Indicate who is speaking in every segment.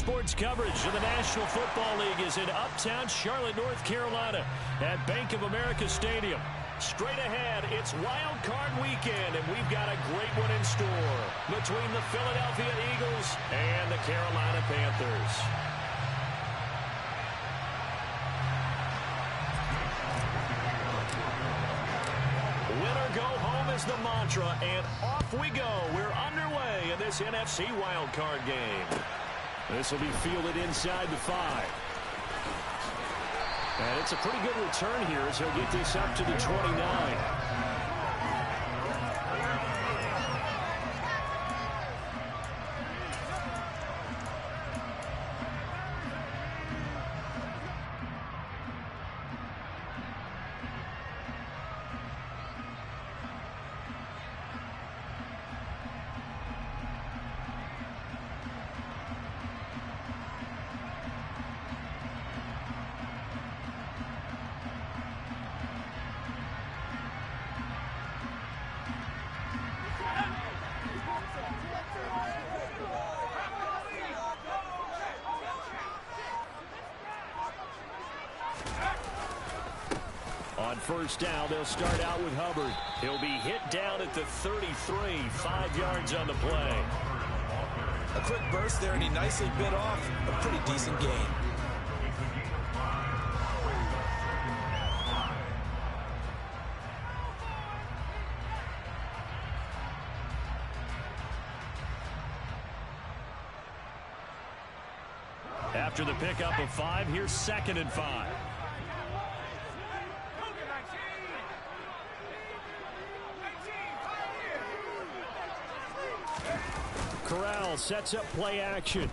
Speaker 1: sports coverage of the National Football League is in uptown Charlotte, North Carolina at Bank of America Stadium. Straight ahead, it's Wild Card Weekend, and we've got a great one in store between the Philadelphia Eagles and the Carolina Panthers. Winner go home is the mantra, and off we go. We're underway in this NFC Wild Card game. This will be fielded inside the 5. And it's a pretty good return here as he'll get this up to the 29. On first down, they'll start out with Hubbard. He'll be hit down at the 33, 5 yards on the play.
Speaker 2: A quick burst there, and he nicely bit off a pretty decent gain.
Speaker 1: After the pickup of 5, here's 2nd and 5. Corral sets up play action.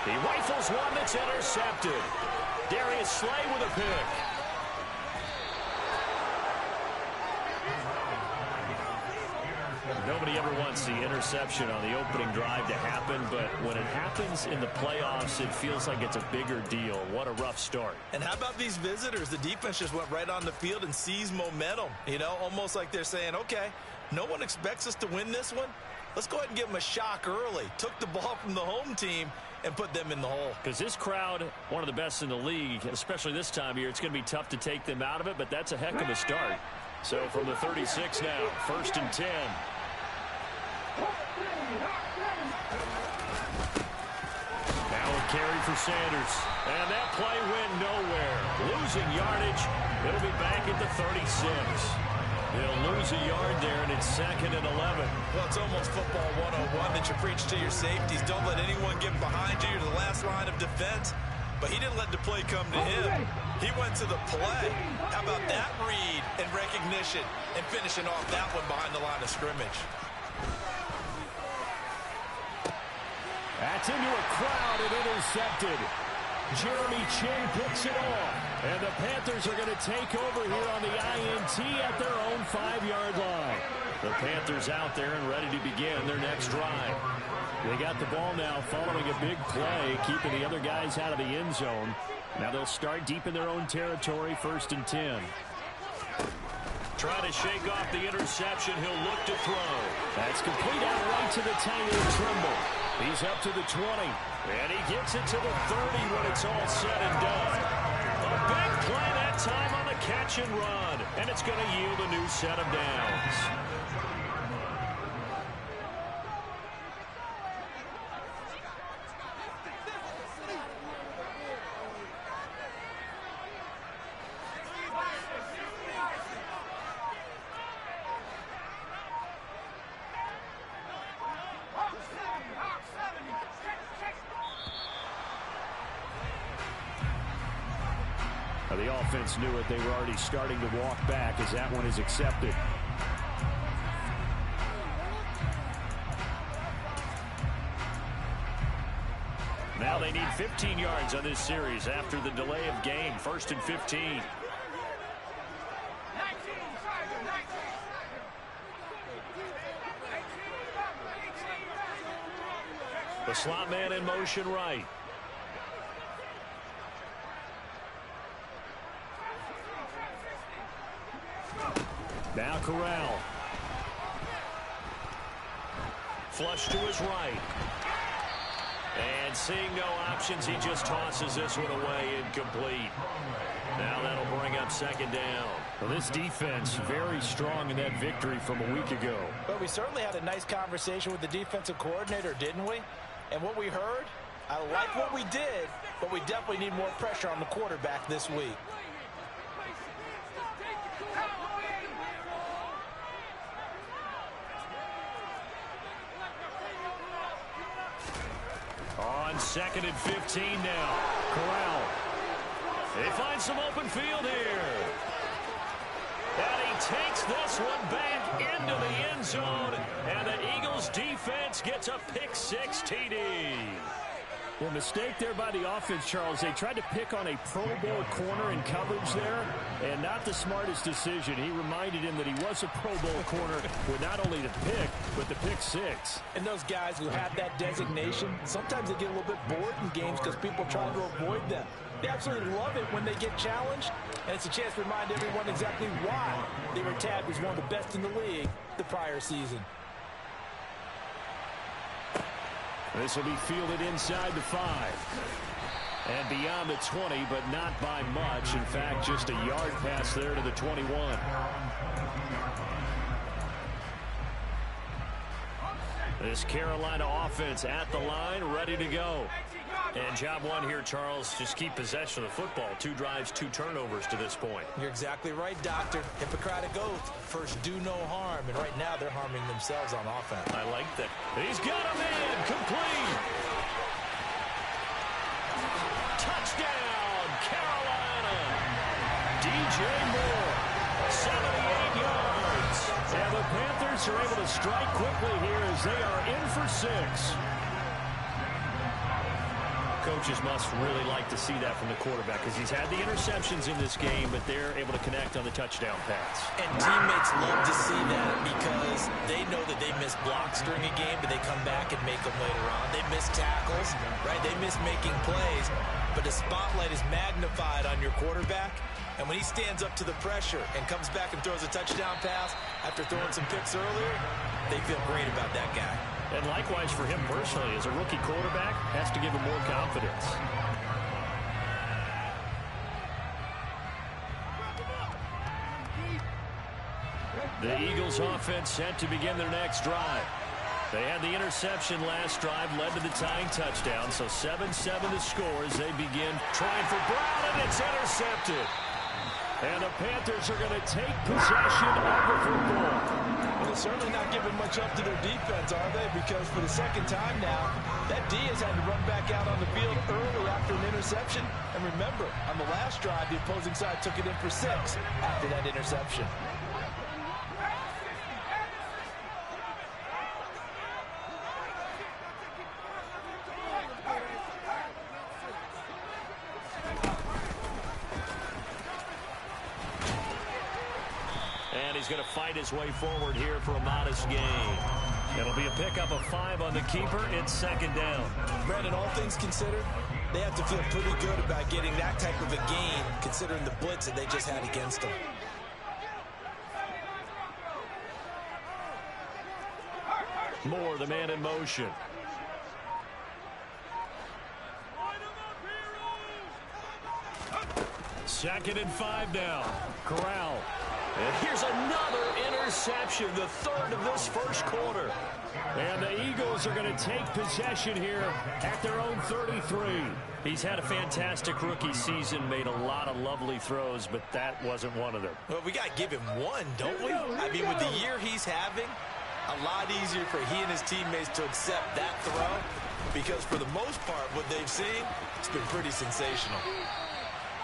Speaker 1: He rifles one that's intercepted. Darius Slay with a pick. Nobody ever wants the interception on the opening drive to happen, but when it happens in the playoffs, it feels like it's a bigger deal. What a rough start.
Speaker 2: And how about these visitors? The defense just went right on the field and seized momentum. You know, almost like they're saying, okay, no one expects us to win this one. Let's go ahead and give them a shock early. Took the ball from the home team and put them in the hole.
Speaker 1: Because this crowd, one of the best in the league, especially this time of year, it's going to be tough to take them out of it, but that's a heck of a start. So from the 36 now, 1st and 10. Now a carry for Sanders. And that play went nowhere. Losing yardage. It'll be back at the 36. They'll lose a yard there, and it's 2nd and 11.
Speaker 2: Well, it's almost football 101 that you preach to your safeties. Don't let anyone get behind you to the last line of defense. But he didn't let the play come to him. He went to the play. How about that read and recognition and finishing off that one behind the line of scrimmage?
Speaker 1: That's into a crowd and intercepted. Jeremy Chinn picks it off. And the Panthers are going to take over here on the INT at their own 5-yard line. The Panthers out there and ready to begin their next drive. They got the ball now following a big play, keeping the other guys out of the end zone. Now they'll start deep in their own territory, 1st and 10. Trying to shake off the interception. He'll look to throw. That's complete out right to the tight end, Trimble. He's up to the 20. And he gets it to the 30 when it's all said and done. A big play that time on the catch and run. And it's going to yield a new set of downs. The offense knew it. They were already starting to walk back as that one is accepted. Now they need 15 yards on this series after the delay of game. 1st and 15. The slot man in motion right. Now Corral. Flush to his right. And seeing no options, he just tosses this one away incomplete. Now that'll bring up second down.
Speaker 3: Well, this defense very strong in that victory from a week ago.
Speaker 4: But we certainly had a nice conversation with the defensive coordinator, didn't we? And what we heard, I like what we did, but we definitely need more pressure on the quarterback this week.
Speaker 1: On 2nd and 15 now. Corral. They find some open field here. And he takes this one back into the end zone. And the Eagles defense gets a pick-6 TD.
Speaker 3: Well, mistake there by the offense, Charles. They tried to pick on a Pro Bowl corner in coverage there, and not the smartest decision. He reminded him that he was a Pro Bowl corner with not only the pick, but the pick-6.
Speaker 4: And those guys who have that designation, sometimes they get a little bit bored in games because people try to avoid them. They absolutely love it when they get challenged, and it's a chance to remind everyone exactly why they were tagged as one of the best in the league the prior season.
Speaker 3: This will be fielded inside the 5. And beyond the 20, but not by much. In fact, just a yard pass there to the 21. This Carolina offense at the line, ready to go.
Speaker 1: And job one here, Charles, just keep possession of the football. 2 drives, 2 turnovers to this point.
Speaker 4: You're exactly right, Doctor. Hippocratic oath. First, do no harm. And right now, they're harming themselves on offense.
Speaker 1: I like that. He's got a man. Complete. Touchdown, Carolina. DJ Moore, 78 yards.
Speaker 3: And the Panthers are able to strike quickly here as they are in for 6.
Speaker 1: Coaches must really like to see that from the quarterback because he's had the interceptions in this game, but they're able to connect on the touchdown pass.
Speaker 4: And teammates love to see that because they know that they miss blocks during a game, but they come back and make them later on. They miss tackles, right? They miss making plays, but the spotlight is magnified on your quarterback. And when he stands up to the pressure and comes back and throws a touchdown pass after throwing some picks earlier, they feel great about that guy.
Speaker 3: And likewise for him personally, as a rookie quarterback, has to give him more confidence. The Eagles offense set to begin their next drive. They had the interception last drive, led to the tying touchdown, so 7-7 the score as they begin trying for Brown, and it's intercepted. And the Panthers are going to take possession of the football.
Speaker 4: Well, they're certainly not giving much up to their defense, are they? Because for the second time now, that D has had to run back out on the field early after an interception. And remember, on the last drive, the opposing side took it in for 6 after that interception.
Speaker 1: He's going to fight his way forward here for a modest gain. It'll be a pickup of 5 on the keeper. It's second down.
Speaker 4: Brandon, all things considered, they have to feel pretty good about getting that type of a gain considering the blitz that they just had against them.
Speaker 1: Moore, the man in motion. Second and 5 now. Corral. And here's another interception, the 3rd of this first quarter.
Speaker 3: And the Eagles are going to take possession here at their own 33.
Speaker 1: He's had a fantastic rookie season, made a lot of lovely throws, but that wasn't one of them.
Speaker 4: Well, we got to give him one, don't we? I mean, with the year he's having, a lot easier for he and his teammates to accept that throw because for the most part, what they've seen, it's been pretty sensational.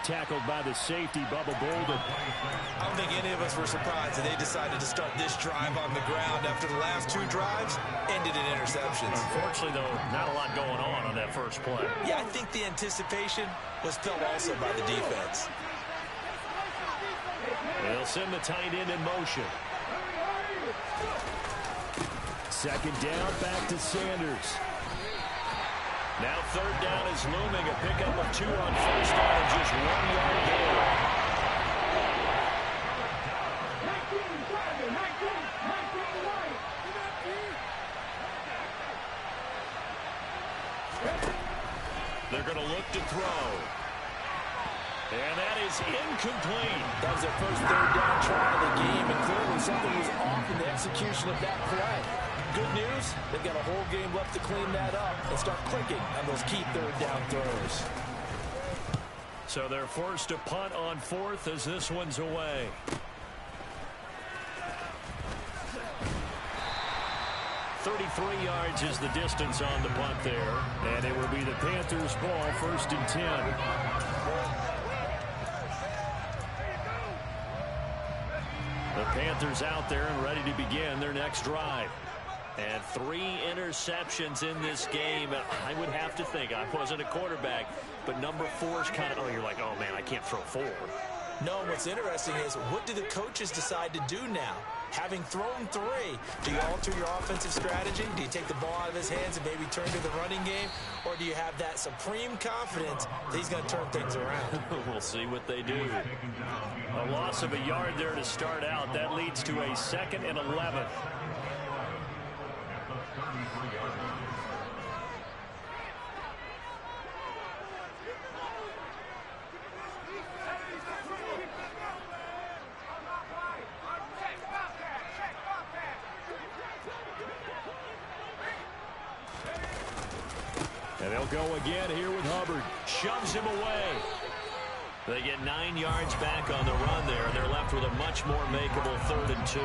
Speaker 3: Tackled by the safety, Bubba Bolden.
Speaker 4: I don't think any of us were surprised that they decided to start this drive on the ground after the last 2 drives ended in interceptions.
Speaker 1: Unfortunately, though, not a lot going on that first play.
Speaker 4: Yeah, I think the anticipation was felt also by the defense.
Speaker 1: They'll send the tight end in motion.
Speaker 3: Second down, back to Sanders.
Speaker 1: Now 3rd down is looming. A pickup of 2 on first down and just 1 yard gain. is incomplete.
Speaker 4: That was their first third down try of the game, and clearly something was off in the execution of that play. Good news, they've got a whole game left to clean that up and start clicking on those key third down throws.
Speaker 1: So they're forced to punt on fourth as this one's away. .33 yards is the distance on the punt there. And it will be the Panthers' ball, 1st and 10. The Panthers out there and ready to begin their next drive. And 3 interceptions in this game. I would have to think, I wasn't a quarterback, but number 4 is kind of, oh, you're like, oh, man, I can't throw 4.
Speaker 4: No, what's interesting is, what do the coaches decide to do now? Having thrown 3, do you alter your offensive strategy? Do you take the ball out of his hands and maybe turn to the running game? Or do you have that supreme confidence that he's going to turn things around?
Speaker 1: We'll see what they do. A loss of a yard there to start out. That leads to a 2nd and 11. And they'll go again here with Hubbard. Shoves him away. They get 9 yards back on the run there, and they're left with a much more makeable 3rd and 2.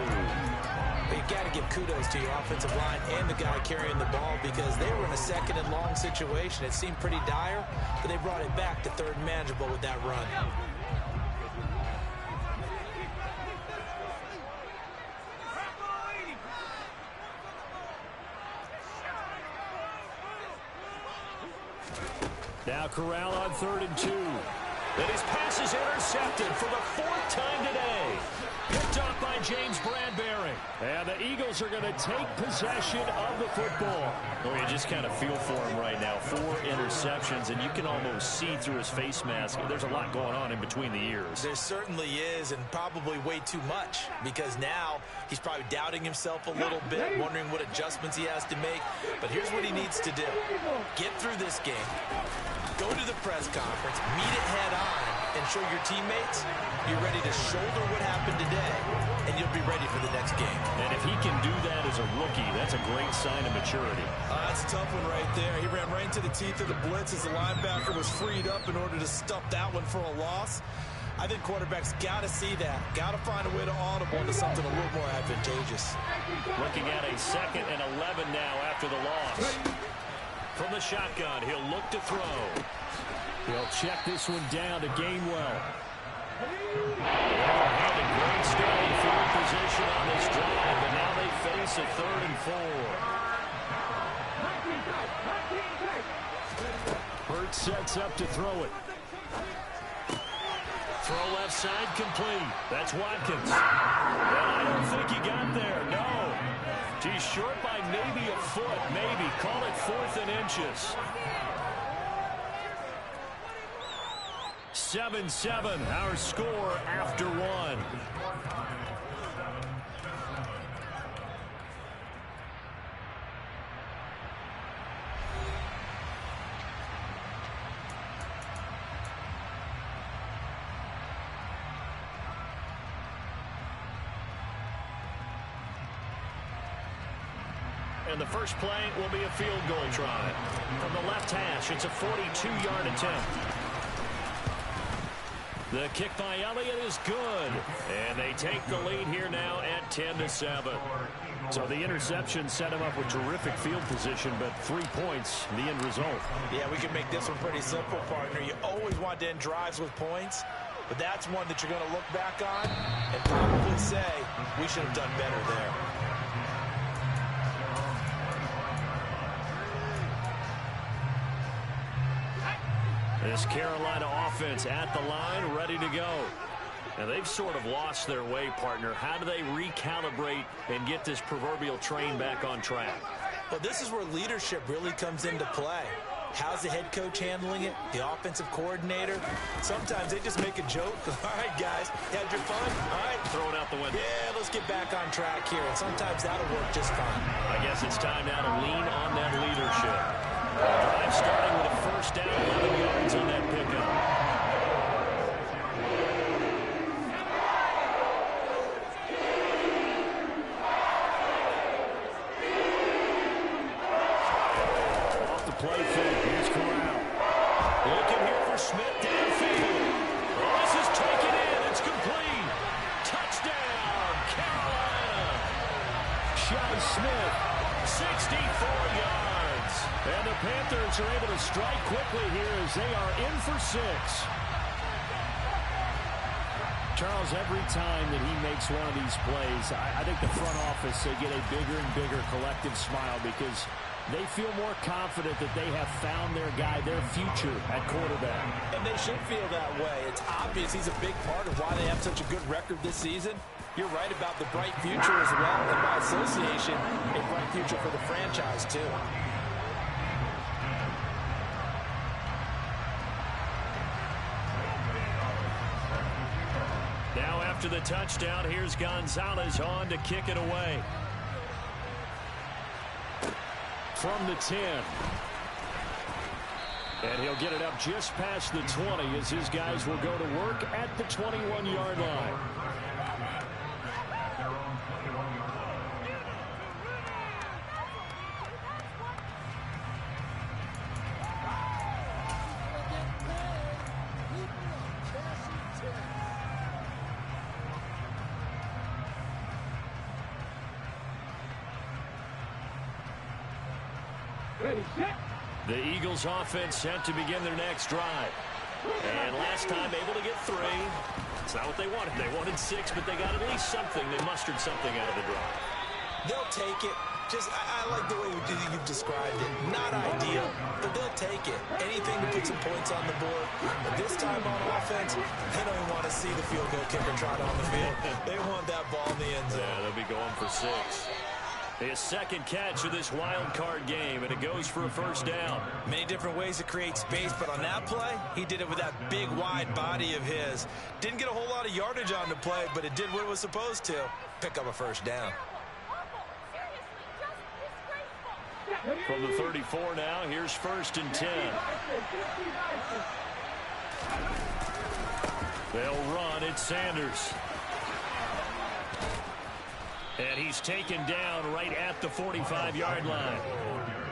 Speaker 4: But you got to give kudos to your offensive line and the guy carrying the ball, because they were in a 2nd and long situation. It seemed pretty dire, but they brought it back to 3rd and manageable with that run.
Speaker 1: Now Corral on 3rd and 2. And his pass is intercepted for the 4th time today. Picked off by James Bradbury. And the Eagles are going to take possession of the football. Oh, you just kind of feel for him right now. 4 interceptions, and you can almost see through his face mask. There's a lot going on in between the ears.
Speaker 4: There certainly is, and probably way too much, because now he's probably doubting himself a little bit, wondering what adjustments he has to make. But here's what he needs to do. Get through this game. Go to the press conference, meet it head on, and show your teammates you're ready to shoulder what happened today, and you'll be ready for the next game.
Speaker 1: And if he can do that as a rookie, that's a great sign of maturity.
Speaker 2: That's a tough one right there. He ran right into the teeth of the blitz as the linebacker was freed up in order to stuff that one for a loss. I think quarterbacks got to see that. Got to find a way to audible into something a little more advantageous.
Speaker 1: Looking at a 2nd and 11 now after the loss. From the shotgun, he'll look to throw. He'll check this one down to Gainwell. Had a great starting field position on this drive, but now they face a 3rd and 4. Hurts sets up to throw it. Throw left side complete. That's Watkins. And I don't think he got there. No. He's short by maybe a foot. Maybe. Call it 4th and inches. 7-7, our score after 1. And the first play will be a field goal try. From the left hash, it's a 42-yard attempt. The kick by Elliott is good. And they take the lead here now at 10-7. So the interception set him up with terrific field position, but 3 points, the end result.
Speaker 4: Yeah, we can make this one pretty simple, partner. You always want to end drives with points, but that's one that you're going to look back on and probably say, we should have done better there.
Speaker 1: This Carolina offense at the line, ready to go. And they've sort of lost their way, partner. How do they recalibrate and get this proverbial train back on track?
Speaker 4: Well, this is where leadership really comes into play. How's the head coach handling it? The offensive coordinator? Sometimes they just make a joke. All right, guys, had your fun? All right.
Speaker 1: Throw it out the window.
Speaker 4: Yeah, let's get back on track here. And sometimes that'll work just fine.
Speaker 1: I guess it's time now to lean on that leadership. Drive starting with a first down, 11 yards on that pickup. Panthers are able to strike quickly here as they are in for 6. Charles, every time that he makes one of these plays, I think the front office, they get a bigger and bigger collective smile because they feel more confident that they have found their guy, their future at quarterback.
Speaker 4: And they should feel that way. It's obvious he's a big part of why they have such a good record this season. You're right about the bright future as well, and by association, a bright future for the franchise, too.
Speaker 3: Now after the touchdown, here's Gonzalez on to kick it away.
Speaker 1: From the 10. And he'll get it up just past the 20 as his guys will go to work at the 21-yard line.
Speaker 3: The Eagles offense set to begin their next drive. And last time able to get 3. It's not what they wanted. They wanted 6, but they got at least something. They mustered something out of the drive.
Speaker 4: They'll take it. I like the way you've described it. Not ideal, but they'll take it. Anything to put some points on the board. But this time on offense, they don't even want to see the field goal kicker trot on the field. They want that ball in the end zone.
Speaker 3: Yeah, they'll be going for 6. His second catch of this wild card game, and it goes for a first down.
Speaker 4: Many different ways to create space, but on that play, he did it with that big, wide body of his. Didn't get a whole lot of yardage on the play, but it did what it was supposed to. Pick up a first down.
Speaker 3: From the 34 now, here's 1st and 10. They'll run. It's Sanders. And he's taken down right at the 45-yard line.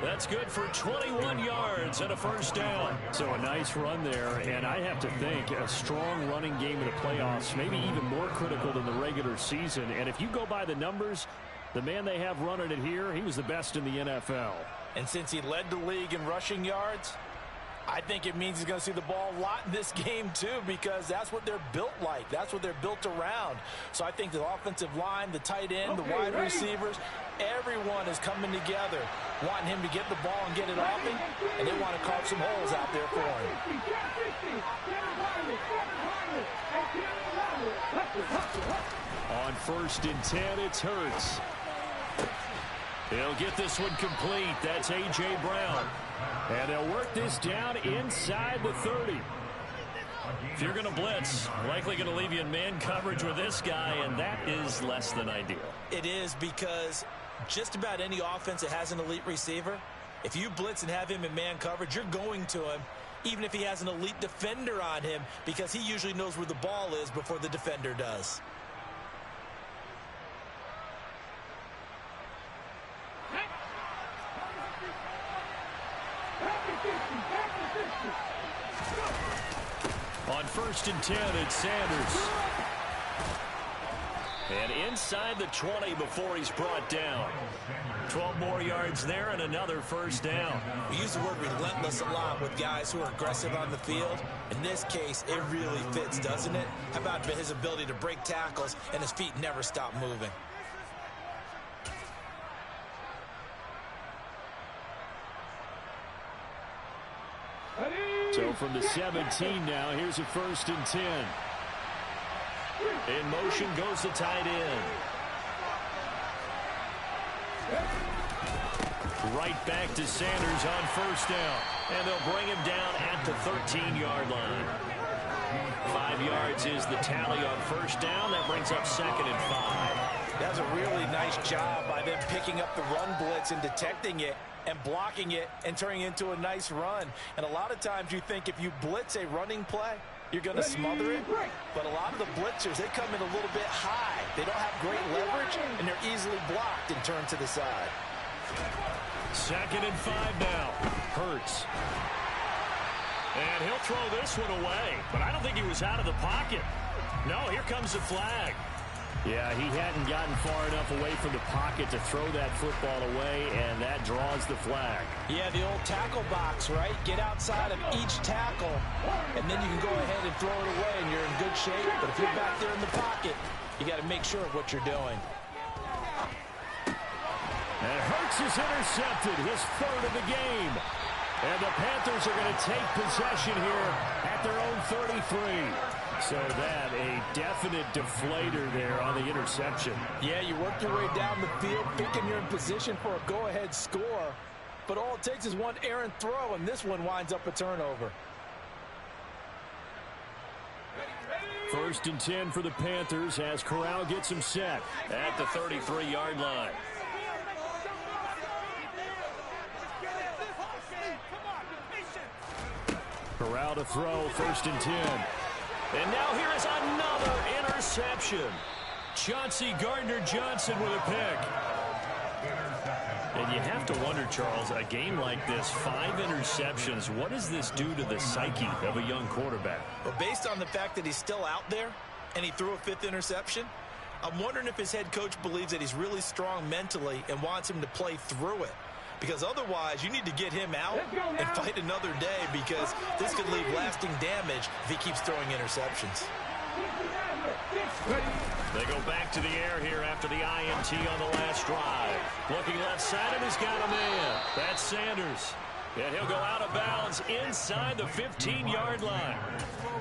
Speaker 3: That's good for 21 yards and a first down.
Speaker 1: So a nice run there, and I have to think a strong running game in the playoffs, maybe even more critical than the regular season. And if you go by the numbers, the man they have running it here, he was the best in the NFL.
Speaker 4: And since he led the league in rushing yards, I think it means he's going to see the ball a lot in this game, too, because that's what they're built like. That's what they're built around. So I think the offensive line, the tight end, the wide receivers, everyone is coming together, wanting him to get the ball and get it off him, and they want to carve some holes out there for him.
Speaker 1: On 1st and 10, it's Hurts.
Speaker 3: He'll get this one complete. That's A.J. Brown.
Speaker 1: And they'll work this down inside the 30.
Speaker 3: If you're going to blitz, likely going to leave you in man coverage with this guy, and that is less than ideal.
Speaker 4: It is, because just about any offense that has an elite receiver, if you blitz and have him in man coverage, you're going to him, even if he has an elite defender on him, because he usually knows where the ball is before the defender does.
Speaker 3: On 1st and 10, it's Sanders. And inside the 20 before he's brought down. 12 more yards there and another first down.
Speaker 4: We use the word relentless a lot with guys who are aggressive on the field. In this case, it really fits, doesn't it? How about his ability to break tackles and his feet never stop moving?
Speaker 1: So from the 17 now, here's a 1st and 10.
Speaker 3: In motion goes the tight end. Right back to Sanders on first down. And they'll bring him down at the 13-yard line. 5 yards is the tally on first down. That brings up 2nd and 5.
Speaker 4: That's a really nice job by them picking up the run blitz and detecting it and blocking it and turning it into a nice run. And a lot of times you think if you blitz a running play, you're going to smother it. But a lot of the blitzers, they come in a little bit high. They don't have great leverage, and they're easily blocked and turned to the side.
Speaker 3: 2nd and 5 now. Hurts. And he'll throw this one away. But I don't think he was out of the pocket. No, here comes the flag.
Speaker 1: Yeah, he hadn't gotten far enough away from the pocket to throw that football away, and that draws the flag.
Speaker 4: Yeah, the old tackle box, right? Get outside of each tackle, and then you can go ahead and throw it away, and you're in good shape. But if you're back there in the pocket, you got to make sure of what you're doing.
Speaker 1: And Hurts is intercepted, his third of the game. And the Panthers are going to take possession here at their own 33. So that, a definite deflator there on the interception.
Speaker 4: Yeah, you work your way down the field, thinking you're in position for a go-ahead score. But all it takes is one errant throw, and this one winds up a turnover.
Speaker 1: 1st and 10 for the Panthers as Corral gets him set
Speaker 3: at the 33-yard line.
Speaker 1: Corral to throw, 1st and 10.
Speaker 3: And now here is another interception. Chauncey Gardner-Johnson with a pick. And you have to wonder, Charles, a game like this, 5 interceptions, what does this do to the psyche of a young quarterback?
Speaker 4: Well, based on the fact that he's still out there and he threw a 5th interception, I'm wondering if his head coach believes that he's really strong mentally and wants him to play through it. Because otherwise, you need to get him out and fight another day, because this could leave lasting damage if he keeps throwing interceptions.
Speaker 3: They go back to the air here after the INT on the last drive. Looking left side, and he's got a man. That's Sanders. And he'll go out of bounds inside the 15-yard line.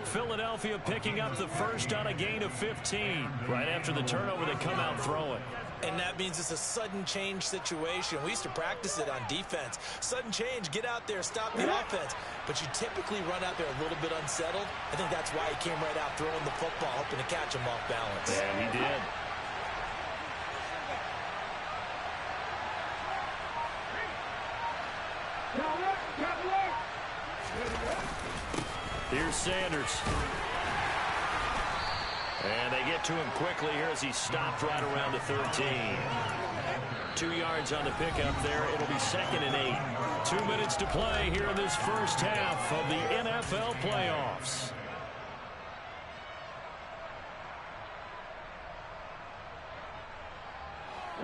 Speaker 3: Philadelphia picking up the first on a gain of 15. Right after the turnover, they come out throwing.
Speaker 4: And that means it's a sudden change situation. We used to practice it on defense. Sudden change, get out there, stop the offense. But you typically run out there a little bit unsettled. I think that's why he came right out throwing the football, hoping to catch him off balance.
Speaker 3: And he did. Here's Sanders. And they get to him quickly here as he stopped right around the 13. 2 yards on the pickup there. It'll be 2nd and 8. 2 minutes to play here in this first half of the NFL playoffs.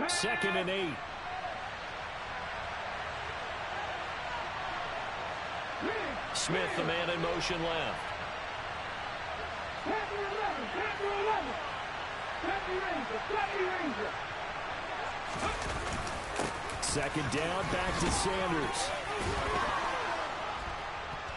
Speaker 3: Second and 8. Smith, the man in motion left.
Speaker 1: 2nd down, back to Sanders.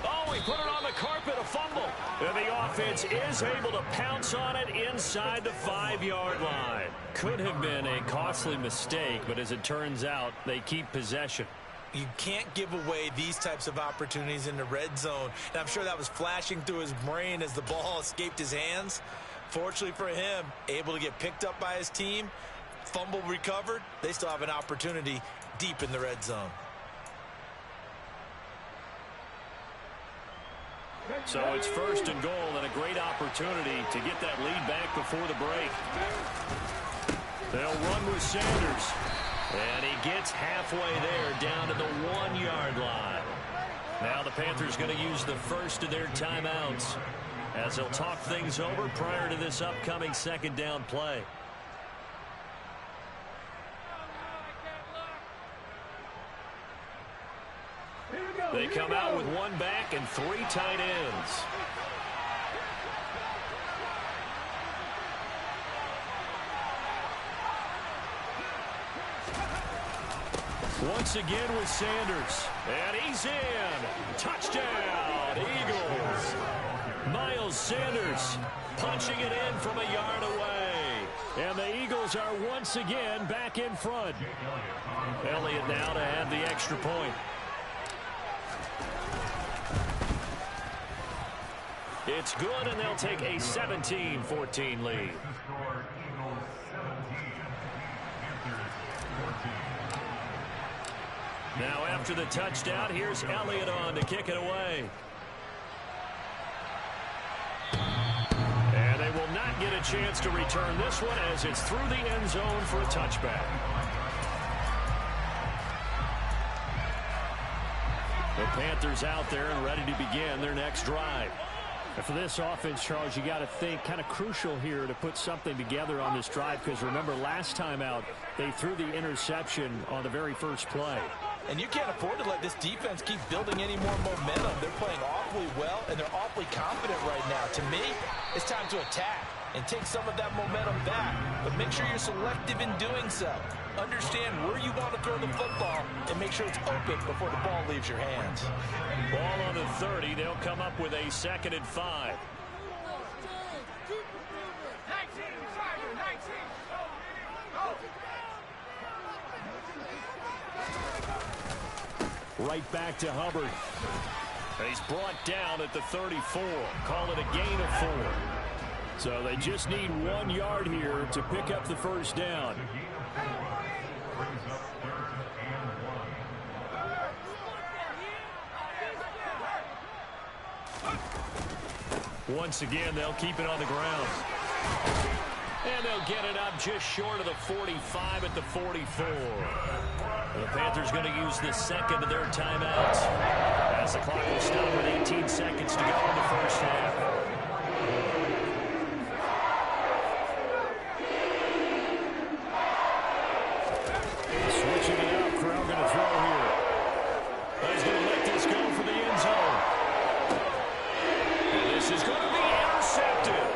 Speaker 3: Oh, he put it on the carpet, a fumble. And the offense is able to pounce on it inside the 5-yard line. Could have been a costly mistake, but as it turns out, they keep possession.
Speaker 4: You can't give away these types of opportunities in the red zone. And I'm sure that was flashing through his brain as the ball escaped his hands. Fortunately for him, able to get picked up by his team, fumble recovered. They still have an opportunity deep in the red zone.
Speaker 3: So it's 1st and goal, and a great opportunity to get that lead back before the break. They'll run with Sanders. And he gets halfway there, down to the 1-yard line. Now the Panthers going to use the first of their timeouts as they'll talk things over prior to this upcoming 2nd down play. They come out with 1 back and 3 tight ends. Once again with Sanders. And he's in. Touchdown, Eagles. Miles Sanders punching it in from a yard away.
Speaker 1: And the Eagles are once again back in front.
Speaker 3: Elliott now to have the extra point. It's good, and they'll take a 17-14 lead. Now after the touchdown, here's Elliott on to kick it away. And they will not get a chance to return this one as it's through the end zone for a touchback. The Panthers out there and ready to begin their next drive.
Speaker 1: And for this offense, Charles, you got to think kind of crucial here to put something together on this drive, because remember last time out they threw the interception on the very first play.
Speaker 4: And you can't afford to let this defense keep building any more momentum. They're playing awfully well, and they're awfully confident right now. To me, it's time to attack and take some of that momentum back. But make sure you're selective in doing so. Understand where you want to throw the football and make sure it's open before the ball leaves your hands.
Speaker 3: Ball on the 30. They'll come up with a 2nd and 5.
Speaker 1: Right back to Hubbard.
Speaker 3: He's brought down at the 34. Call it a gain of 4.
Speaker 1: So they just need 1 yard here to pick up the first down.
Speaker 3: Once again, they'll keep it on the ground. And they'll get it up just short of the 45 at the 44. The Panthers going to use the 2nd of their timeouts as the clock will stop with 18 seconds to go in the first half.
Speaker 1: Switching it out, Crowell going to throw here.
Speaker 3: He's going to let this go for the end zone. And this is going to be intercepted.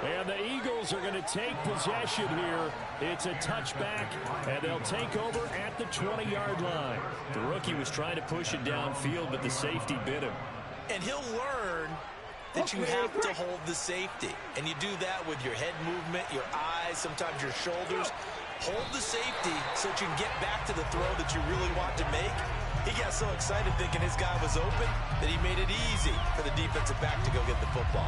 Speaker 1: And the Eagles are going to take possession here. It's a touchback, and they'll take over at the 20-yard line.
Speaker 3: The rookie was trying to push it downfield, but the safety bit him.
Speaker 4: And he'll learn that you have to hold the safety. And you do that with your head movement, your eyes, sometimes your shoulders. Hold the safety so that you can get back to the throw that you really want to make. He got so excited thinking his guy was open that he made it easy for the defensive back to go get the football.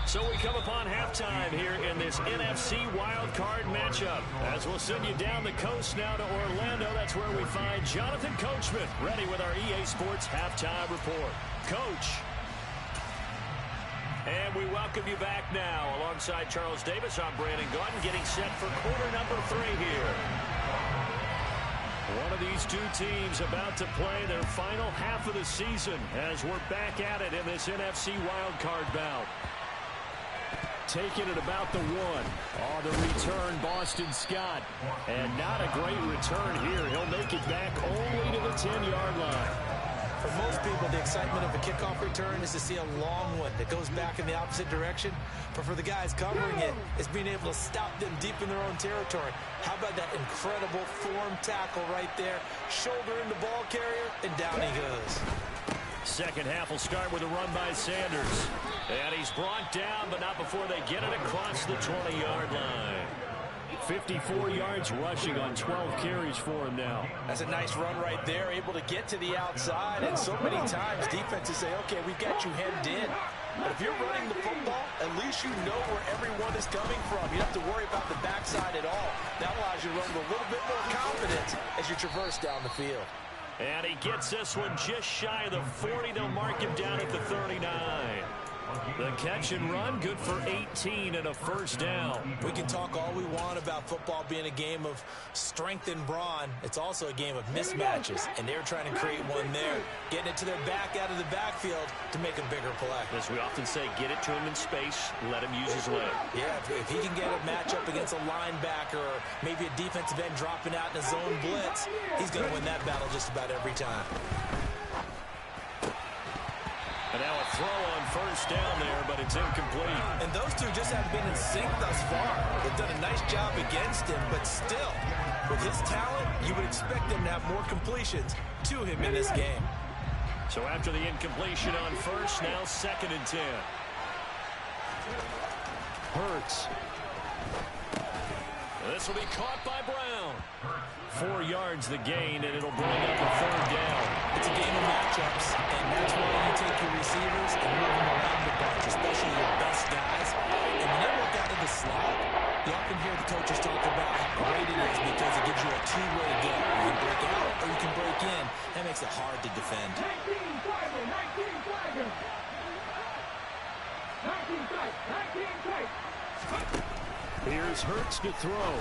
Speaker 3: So we come upon halftime here in this NFC wildcard matchup. As we'll send you down the coast now to Orlando, that's where we find Jonathan Coachman ready with our EA Sports halftime report. Coach. And we welcome you back now. Alongside Charles Davis, I'm Brandon Gaudin, getting set for quarter number 3 here. One of these two teams about to play their final half of the season as we're back at it in this NFC wildcard bout.
Speaker 1: Taking it about the 1. On the return, Boston Scott. And not a great return here. He'll make it back only to the 10-yard line.
Speaker 4: For most people, the excitement of a kickoff return is to see a long one that goes back in the opposite direction. But for the guys covering it, it's being able to stop them deep in their own territory. How about that incredible form tackle right there? Shoulder in the ball carrier, and down he goes.
Speaker 3: Second half will start with a run by Sanders. And he's brought down, but not before they get it across the 20-yard line.
Speaker 1: 54 yards rushing on 12 carries for him now.
Speaker 4: That's a nice run right there, able to get to the outside. And so many times defenses say, okay, we've got you hemmed in. But if you're running the football, at least you know where everyone is coming from. You don't have to worry about the backside at all. That allows you to run with a little bit more confidence as you traverse down the field.
Speaker 3: And he gets this one just shy of the 40. They'll mark him down at the 39. The catch and run, good for 18 and a first down.
Speaker 4: We can talk all we want about football being a game of strength and brawn. It's also a game of mismatches, and they're trying to create one there, getting it to their back out of the backfield to make a bigger play.
Speaker 3: As we often say, get it to him in space, let him use his leg.
Speaker 4: Yeah, if he can get a matchup against a linebacker or maybe a defensive end dropping out in a zone blitz, he's going to win that battle just about every time.
Speaker 3: And now a throw on first down there, but it's incomplete.
Speaker 4: And those two just haven't been in sync thus far. They've done a nice job against him, but still, with his talent, you would expect him to have more completions to him in this game.
Speaker 3: So after the incompletion on first, now 2nd and 10.
Speaker 1: Hurts.
Speaker 3: This will be caught by Brown.
Speaker 1: 4 yards the gain, and it'll bring up a 3rd down.
Speaker 4: It's a game of matchups, and that's why you take your receivers and move them around the bunch, especially your best guys. And when they work out of the slot, you often hear the coaches talk about how great it is because it gives you a two-way go. You can break out or you can break in. That makes it hard to defend.
Speaker 1: Here's Hurts to throw.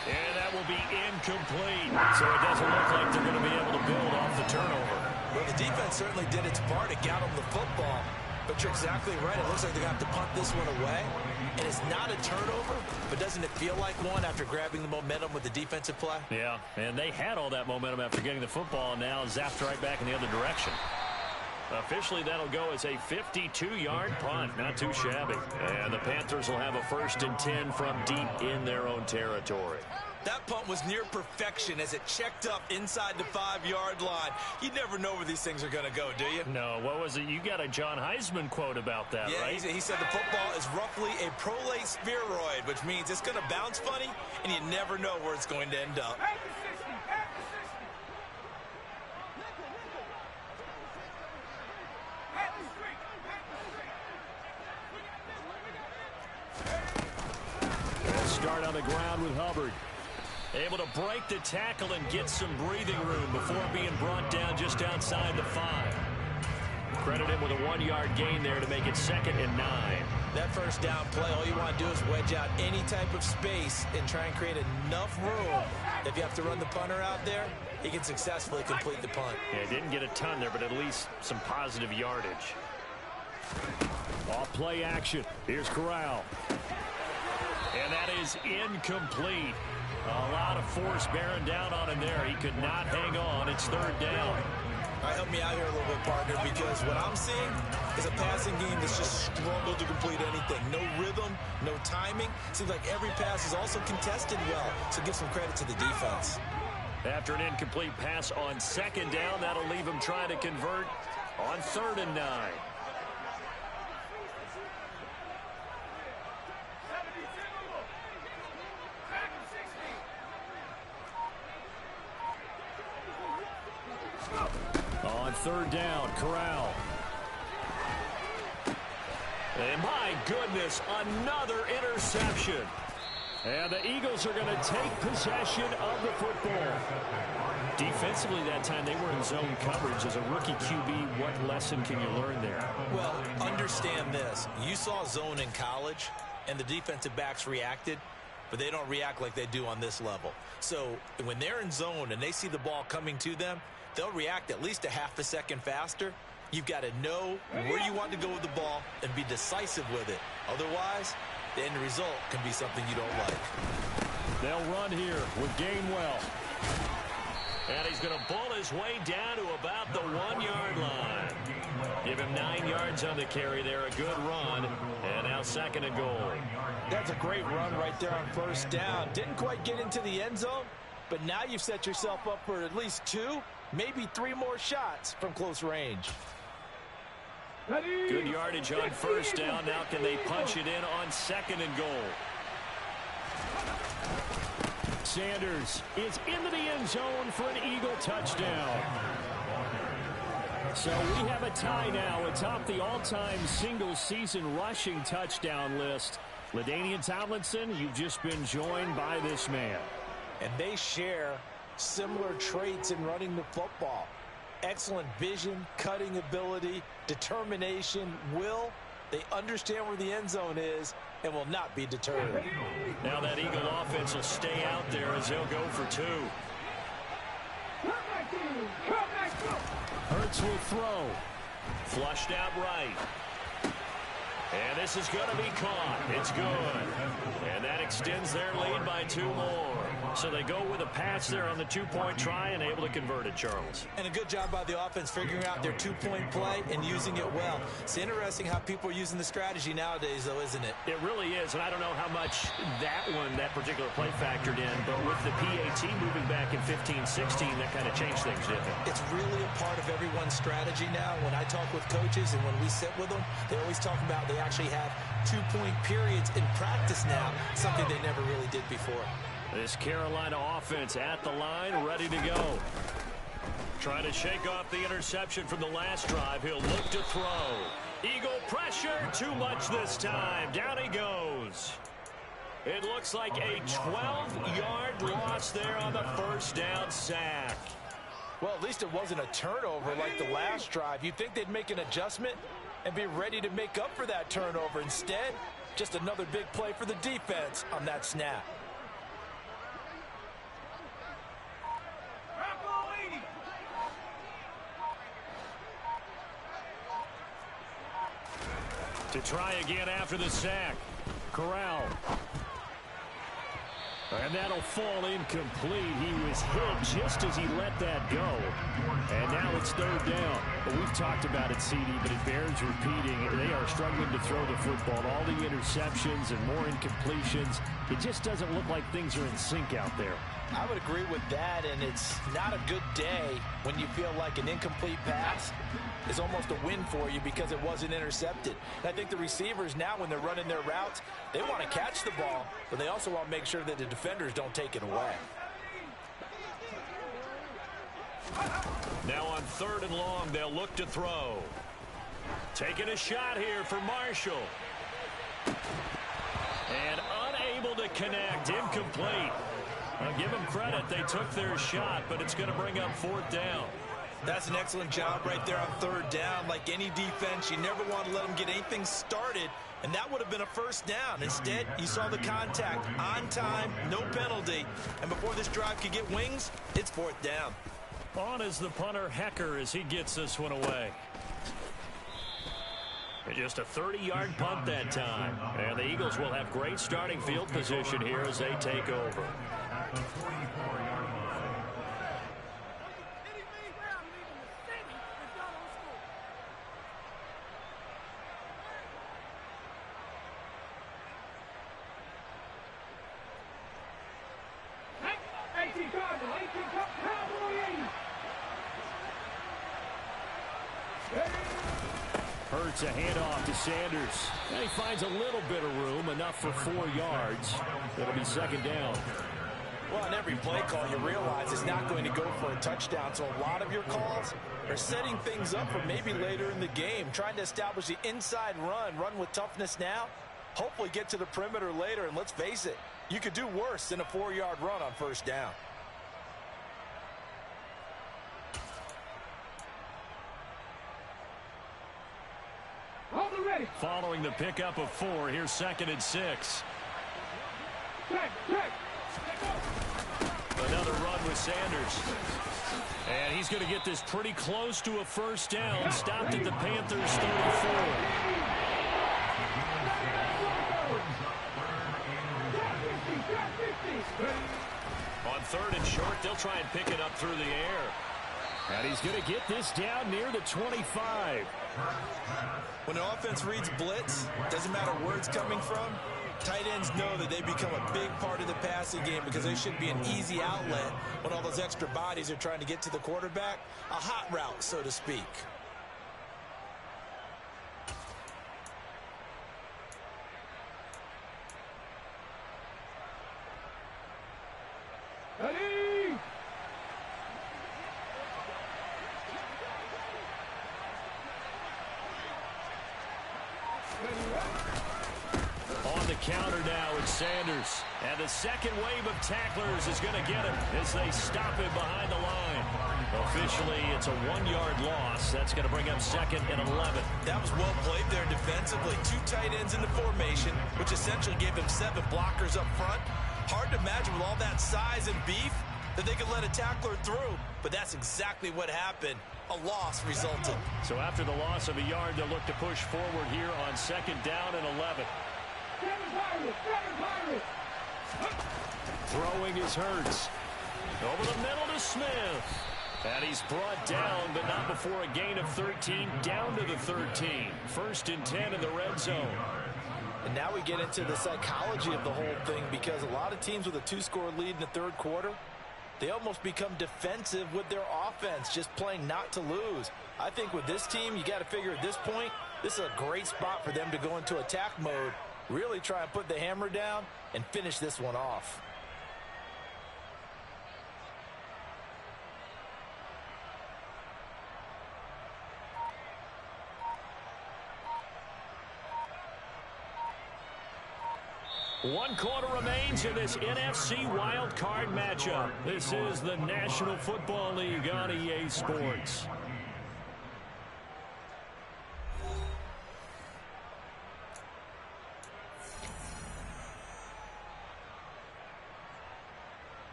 Speaker 3: And that will be incomplete. So it doesn't look like they're going to be able to build off the turnover.
Speaker 4: Well, the defense certainly did its part. It got them the football. But you're exactly right. It looks like they're going to have to punt this one away. And it's not a turnover, but doesn't it feel like one after grabbing the momentum with the defensive play?
Speaker 3: Yeah, and they had all that momentum after getting the football, and now zapped right back in the other direction. Officially, that'll go as a 52-yard punt. Not too shabby. And the Panthers will have a 1st and 10 from deep in their own territory.
Speaker 4: That punt was near perfection as it checked up inside the 5-yard line. You never know where these things are going to go, do you?
Speaker 3: No, what was it? You got a John Heisman quote about that,
Speaker 4: yeah,
Speaker 3: right?
Speaker 4: He said the football is roughly a prolate spheroid, which means it's going to bounce funny, and you never know where it's going to end up.
Speaker 1: Start on the ground with Hubbard.
Speaker 3: Able to break the tackle and get some breathing room before being brought down just outside the 5. Credit him with a 1-yard gain there to make it 2nd and 9.
Speaker 4: That first down play, all you want to do is wedge out any type of space and try and create enough room. If you have to run the punter out there, he can successfully complete the punt.
Speaker 3: Yeah, didn't get a ton there, but at least some positive yardage.
Speaker 1: Off play action. Here's Corral.
Speaker 3: And that is incomplete. A lot of force bearing down on him there. He could not hang on. It's 3rd down.
Speaker 4: All right, help me out here a little bit, partner, because what I'm seeing is a passing game that's just struggled to complete anything. No rhythm, no timing. Seems like every pass is also contested well, so give some credit to the defense.
Speaker 3: After an incomplete pass on 2nd down, that'll leave him trying to convert on 3rd and 9.
Speaker 1: On 3rd down, Corral.
Speaker 3: And my goodness, another interception.
Speaker 1: And the Eagles are going to take possession of the football.
Speaker 3: Defensively that time, they were in zone coverage. As a rookie QB, what lesson can you learn there?
Speaker 4: Well, understand this. You saw zone in college, and the defensive backs reacted, but they don't react like they do on this level. So when they're in zone and they see the ball coming to them, they'll react at least a half a second faster. You've got to know where you want to go with the ball and be decisive with it. Otherwise, the end result can be something you don't like.
Speaker 1: They'll run here with Gainwell.
Speaker 3: And he's going to bull his way down to about the 1-yard line. Give him 9 yards on the carry there. A good run. And now 2nd and goal.
Speaker 4: That's a great run right there on 1st down. Didn't quite get into the end zone, but now you've set yourself up for at least 2, maybe 3 more shots from close range.
Speaker 3: Good yardage on 1st down. Now can they punch it in on 2nd and goal?
Speaker 1: Sanders is into the end zone for an Eagle touchdown. So we have a tie now atop the all-time single-season rushing touchdown list. LaDainian Tomlinson, you've just been joined by this man.
Speaker 4: And they share similar traits in running the football. Excellent vision, cutting ability, determination, will. They understand where the end zone is and will not be deterred.
Speaker 3: Now that Eagle offense will stay out there as they'll go for 2.
Speaker 1: Hurts will throw.
Speaker 3: Flushed out right. And this is going to be caught. It's good. And that extends their lead by 2 more. So they go with a pass there on the 2-point try and able to convert it, Charles.
Speaker 4: And a good job by the offense figuring out their 2-point play and using it well. It's interesting how people are using the strategy nowadays, though, isn't it?
Speaker 3: It really is, and I don't know how much that particular play factored in, but with the PAT moving back in 15-16, that kind of changed things, didn't it?
Speaker 4: It's really a part of everyone's strategy now. When I talk with coaches and when we sit with them, they always talk about they actually have 2-point periods in practice now, something they never really did before.
Speaker 3: This Carolina offense at the line, ready to go. Trying to shake off the interception from the last drive. He'll look to throw. Eagle pressure, too much this time. Down he goes. It looks like a 12-yard loss there on the 1st down sack.
Speaker 4: Well, at least it wasn't a turnover like the last drive. You'd think they'd make an adjustment and be ready to make up for that turnover. Instead, just another big play for the defense on that snap.
Speaker 3: To try again after the sack. Corral. And that'll fall incomplete. He was hit just as he let that go. And now it's third down. Well, we've talked about it, CD, but it bears repeating. They are struggling to throw the football. All the interceptions and more incompletions. It just doesn't look like things are in sync out there.
Speaker 4: I would agree with that, and it's not a good day when you feel like an incomplete pass is almost a win for you because it wasn't intercepted. And I think the receivers now, when they're running their routes, they want to catch the ball, but they also want to make sure that the defenders don't take it away.
Speaker 3: Now on 3rd and long, they'll look to throw. Taking a shot here for Marshall. And unable to connect. Incomplete. I'll give them credit. They took their shot, but it's going to bring up 4th down.
Speaker 4: That's an excellent job right there on 3rd down. Like any defense, you never want to let them get anything started, and that would have been a 1st down. Instead, you saw the contact on time, no penalty, and before this drive could get wings, it's 4th down.
Speaker 3: On is the punter, Hecker, as he gets this one away. Just a 30-yard punt that time. And the Eagles will have great starting field position here as they take over. Hurts a handoff to Sanders. And he finds a little bit of room, enough for 4 yards. It'll be 2nd down.
Speaker 4: Well, on every play call, you realize it's not going to go for a touchdown. So a lot of your calls are setting things up for maybe later in the game, trying to establish the inside run with toughness now, hopefully get to the perimeter later. And let's face it, you could do worse than a 4-yard run on 1st down.
Speaker 3: Following the pickup of 4, here's 2nd and 6. Another run with Sanders. And he's going to get this pretty close to a 1st down. Stopped at the Panthers' 34. On 3rd and short, they'll try and pick it up through the air. And he's going to get this down near the 25.
Speaker 4: When the offense reads blitz, doesn't matter where it's coming from, tight ends know that they become a big part of the passing game because they should be an easy outlet when all those extra bodies are trying to get to the quarterback. A hot route, so to speak.
Speaker 3: On the counter now, it's Sanders. And the second wave of tacklers is going to get him as they stop him behind the line. Officially, it's a 1-yard loss. That's going to bring up 2nd and 11.
Speaker 4: That was well played there defensively. 2 tight ends in the formation, which essentially gave him 7 blockers up front. Hard to imagine with all that size and beef that they could let a tackler through, but that's exactly what happened. A loss resulted.
Speaker 3: So after the loss of a yard, they'll look to push forward here on 2nd down and 11. Throwing is Hurts. Over the middle to Smith. And he's brought down, but not before a gain of 13, down to the 13. 1st and 10 in the red zone.
Speaker 4: And now we get into the psychology of the whole thing, because a lot of teams with a 2-score lead in the 3rd quarter, they almost become defensive with their offense, just playing not to lose. I think with this team, you got to figure at this point, this is a great spot for them to go into attack mode, really try and put the hammer down and finish this one off.
Speaker 3: One quarter remains in this NFC Wild Card matchup. This is the National Football League on EA Sports.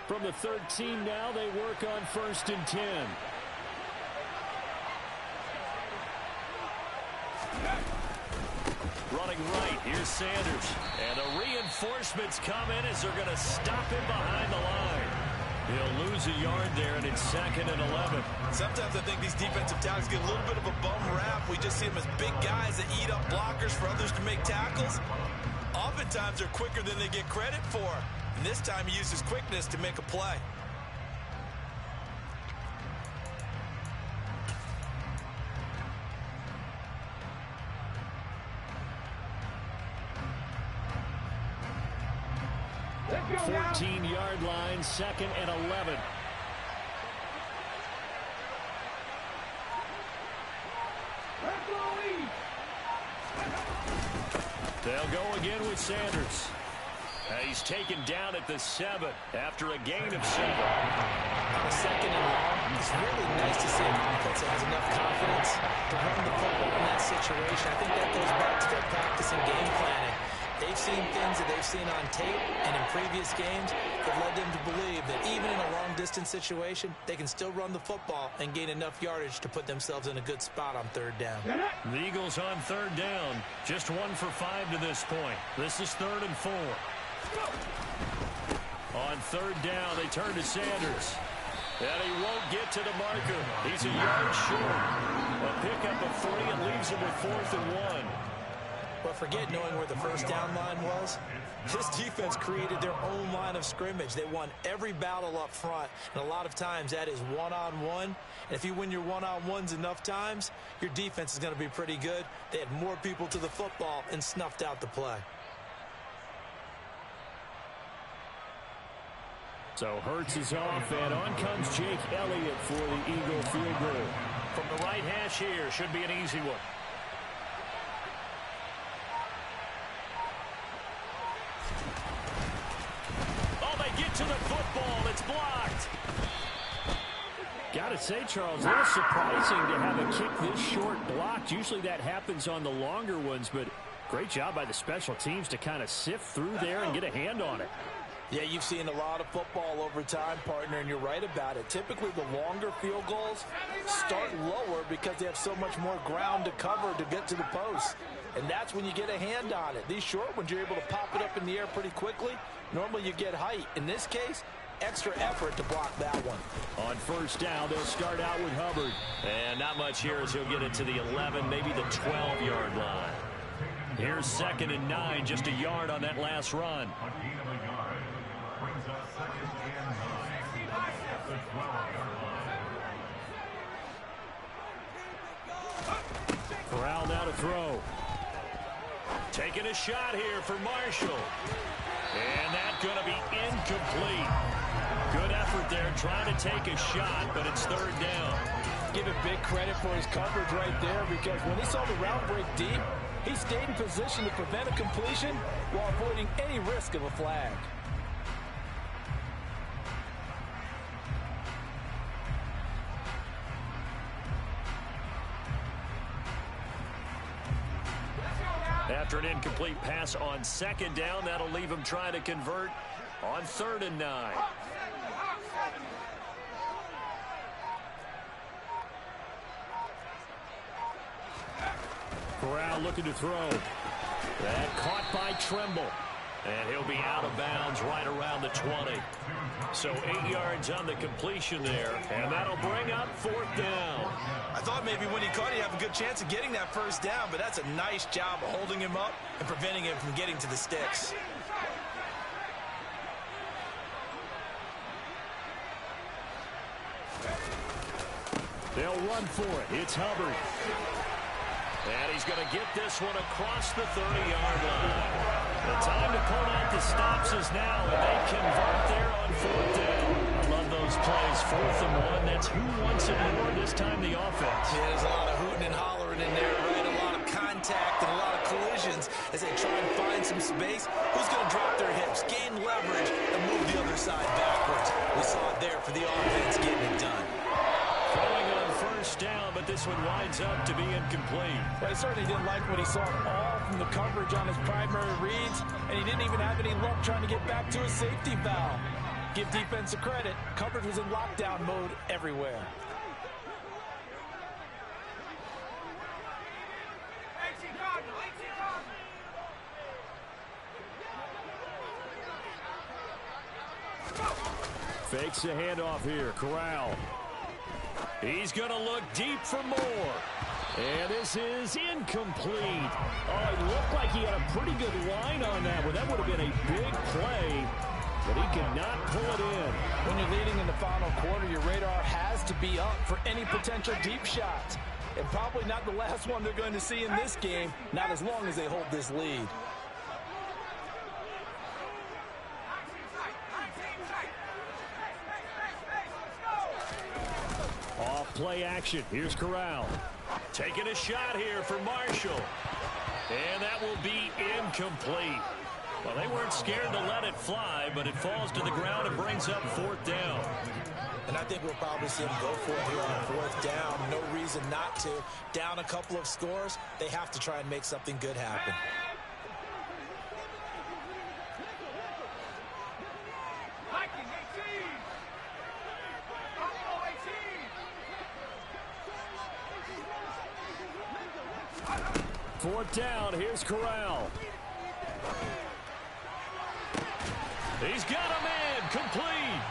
Speaker 3: From the 13 now, they work on 1st and 10. Here's Sanders. And the reinforcements come in as they're going to stop him behind the line. He'll lose a yard there, and it's 2nd and 11.
Speaker 2: Sometimes I think these defensive tackles get a little bit of a bum rap. We just see them as big guys that eat up blockers for others to make tackles. Oftentimes they're quicker than they get credit for. And this time he uses quickness to make a play.
Speaker 1: Now. 14-yard line, 2nd and 11. They'll go again with Sanders. He's taken down at the 7 after a gain of 7.
Speaker 4: On a 2nd and long, it's really nice to see an offense that has enough confidence to run the football in that situation. I think that goes back to their practice and game planning. They've seen things that they've seen on tape and in previous games that led them to believe that even in a long-distance situation, they can still run the football and gain enough yardage to put themselves in a good spot on 3rd down.
Speaker 3: The Eagles on 3rd down. Just 1 for 5 to this point. This is 3rd and 4. On 3rd down, they turn to Sanders. And he won't get to the marker. He's a yard short. A pickup of 3 and leaves him with 4th and 1.
Speaker 4: But forget knowing where the first down line was. This defense created their own line of scrimmage. They won every battle up front, and a lot of times that is one-on-one. And if you win your one-on-ones enough times, your defense is going to be pretty good. They had more people to the football and snuffed out the play.
Speaker 1: So Hurts is off, and on comes Jake Elliott for the Eagle field goal.
Speaker 3: From the right hash here, should be an easy one. Get to the football. It's blocked.
Speaker 1: Gotta say, Charles, a little surprising to have a kick this short blocked. Usually that happens on the longer ones, but great job by the special teams to kind of sift through there and get a hand on it.
Speaker 4: Yeah, you've seen a lot of football over time, partner, and you're right about it. Typically, the longer field goals start lower because they have so much more ground to cover to get to the post. And that's when you get a hand on it. These short ones, you're able to pop it up in the air pretty quickly. Normally, you get height. In this case, extra effort to block that one.
Speaker 1: On 1st down, they'll start out with Hubbard.
Speaker 3: And not much here as he'll get it to the 11, maybe the 12-yard line. Here's 2nd and 9, just a yard on that last run.
Speaker 1: Corral now to throw.
Speaker 3: Taking a shot here for Marshall. And that's going to be incomplete. Good effort there trying to take a shot, but it's 3rd down.
Speaker 4: Give it big credit for his coverage right there, because when he saw the route break deep, he stayed in position to prevent a completion while avoiding any risk of a flag.
Speaker 3: After an incomplete pass on 2nd down, that'll leave him trying to convert on 3rd and 9.
Speaker 1: Corral looking to throw. That caught by Tremble.
Speaker 3: And he'll be out of bounds right around the 20. So 8 yards on the completion there, and that'll bring up 4th down.
Speaker 2: I thought maybe when he caught it, he'd have a good chance of getting that 1st down, but that's a nice job of holding him up and preventing him from getting to the sticks.
Speaker 1: They'll run for it. It's Hubbard.
Speaker 3: And he's going to get this one across the 30-yard line. The time to pull out the stops is now, and they convert there on 4th down.
Speaker 1: I love those plays. 4th and 1. That's who wants it more this time, the offense.
Speaker 4: Yeah, there's a lot of hooting and hollering in there, right? A lot of contact and a lot of collisions as they try and find some space. Who's going to drop their hips, gain leverage, and move the other side backwards? We saw it there for the offense getting it done.
Speaker 3: Throwing on 1st down, but this one winds up to be incomplete.
Speaker 4: Well, he certainly didn't like what he saw all from the coverage on his primary reads, and he didn't even have any luck trying to get back to his safety valve. Give defense a credit. Coverage was in lockdown mode everywhere.
Speaker 1: Fakes the handoff here. Corral. He's going to look deep for more. And this is incomplete. Oh, it looked like he had a pretty good line on that one. That would have been a big play, but he could not pull it in.
Speaker 5: When you're leading in the final quarter, your radar has to be up for any potential deep shots. And probably not the last one they're going to see in this game, not as long as they hold this lead.
Speaker 1: Off play action. Here's Corral. Taking a shot here for Marshall. And that will be incomplete. Well, they weren't scared to let it fly, but it falls to the ground and brings up 4th down.
Speaker 4: And I think we'll probably see them go for it here on 4th down. No reason not to. Down a couple of scores, they have to try and make something good happen.
Speaker 1: Fourth down, here's Corral. He's got a man, complete.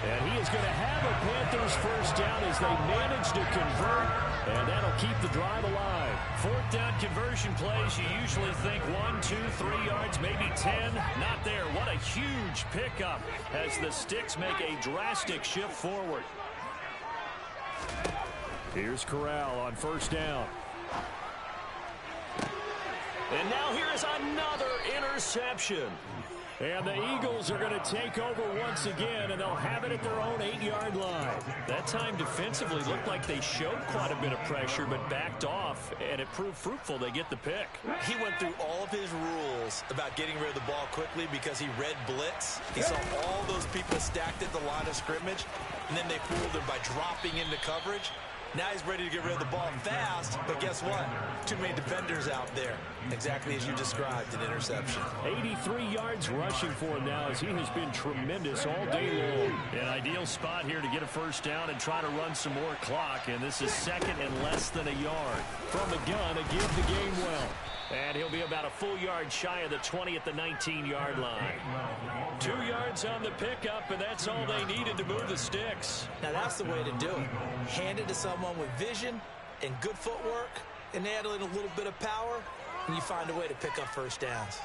Speaker 1: And he is going to have a Panthers first down as they manage to convert, and that'll keep the drive alive.
Speaker 3: 4th down conversion plays, you usually think 1, 2, 3 yards, maybe 10. Not there. What a huge pickup as the Sticks make a drastic shift forward.
Speaker 1: Here's Corral on first down. And now here is another interception. And the Eagles are going to take over once again, and they'll have it at their own 8-yard line.
Speaker 3: That time defensively looked like they showed quite a bit of pressure, but backed off, and it proved fruitful. They get the pick.
Speaker 4: He went through all of his rules about getting rid of the ball quickly because he read blitz. He saw all those people stacked at the line of scrimmage, and then they fooled him by dropping into coverage. Now he's ready to get rid of the ball fast, but guess what? Too many defenders out there. Exactly as you described, an interception.
Speaker 1: 83 yards rushing for him now as he has been tremendous all day long.
Speaker 3: An ideal spot here to get a first down and try to run some more clock, and this is 2nd and less than a yard.
Speaker 1: From the gun, a give the game well.
Speaker 3: And he'll be about a full yard shy of the 20 at the 19-yard line.
Speaker 1: 2 yards on the pickup, and that's all they needed to move the Sticks.
Speaker 4: Now that's the way to do it. Hand it to someone with vision and good footwork, and add in a little bit of power, and you find a way to pick up first downs.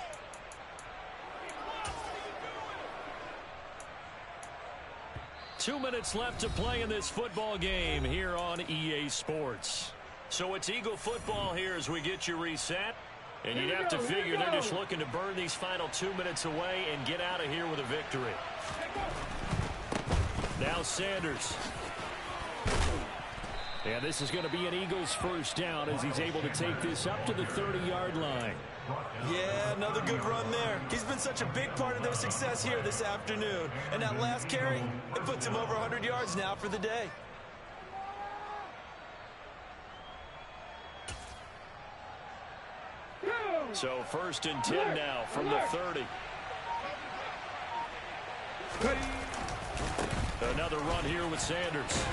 Speaker 3: Two minutes left to play in this football game here on EA Sports. So it's Eagle football here as we get you reset. And you'd have to figure they're just looking to burn these final 2 minutes away and get out of here with a victory.
Speaker 1: Now Sanders. And this is going to be an Eagles first down as he's able to take this up to the 30-yard line.
Speaker 4: Yeah, another good run there. He's been such a big part of their success here this afternoon. And that last carry, it puts him over 100 yards now for the day.
Speaker 1: So 1st and 10 now from the 30. Another run here with Sanders.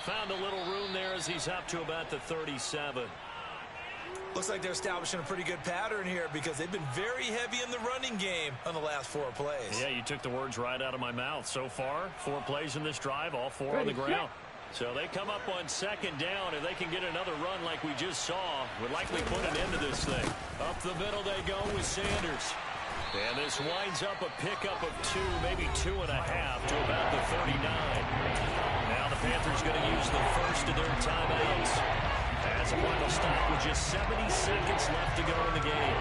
Speaker 3: Found a little room there as he's up to about the 37.
Speaker 4: Looks like they're establishing a pretty good pattern here because they've been very heavy in the running game on the last 4 plays.
Speaker 3: Yeah, you took the words right out of my mouth. So far, 4 plays in this drive, all 4 on the ground. So they come up on 2nd down. If they can get another run like we just saw, would likely put an end to this thing.
Speaker 1: Up the middle they go with Sanders. And this winds up a pickup of 2, maybe 2.5 to about the 39.
Speaker 3: Now the Panthers going to use the first of their timeouts. As a final stop with just 70 seconds left to go in the game.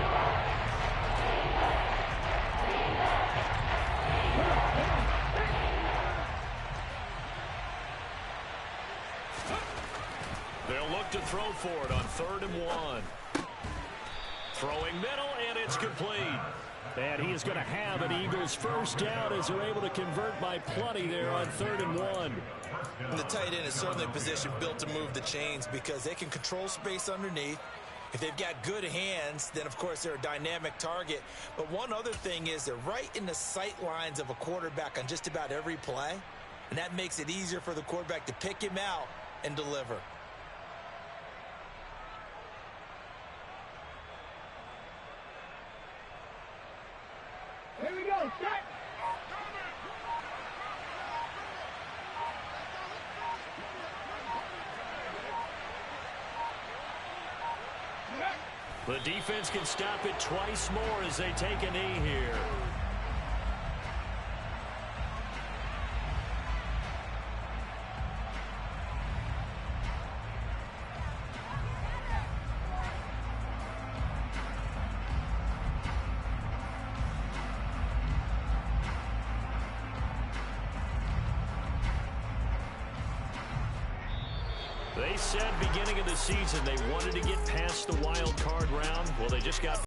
Speaker 1: They'll look to throw for it on 3rd and 1. Throwing middle, and it's complete. And he is going to have an Eagles first down as they're able to convert by plenty there on 3rd and 1.
Speaker 4: And the tight end is certainly a position built to move the chains because they can control space underneath. If they've got good hands, then of course they're a dynamic target. But one other thing is they're right in the sight lines of a quarterback on just about every play. And that makes it easier for the quarterback to pick him out and deliver.
Speaker 6: Here we go, set.
Speaker 3: The defense can stop it twice more as they take a knee here. They said beginning of the season they wanted to get past the wild card round. Well, they just got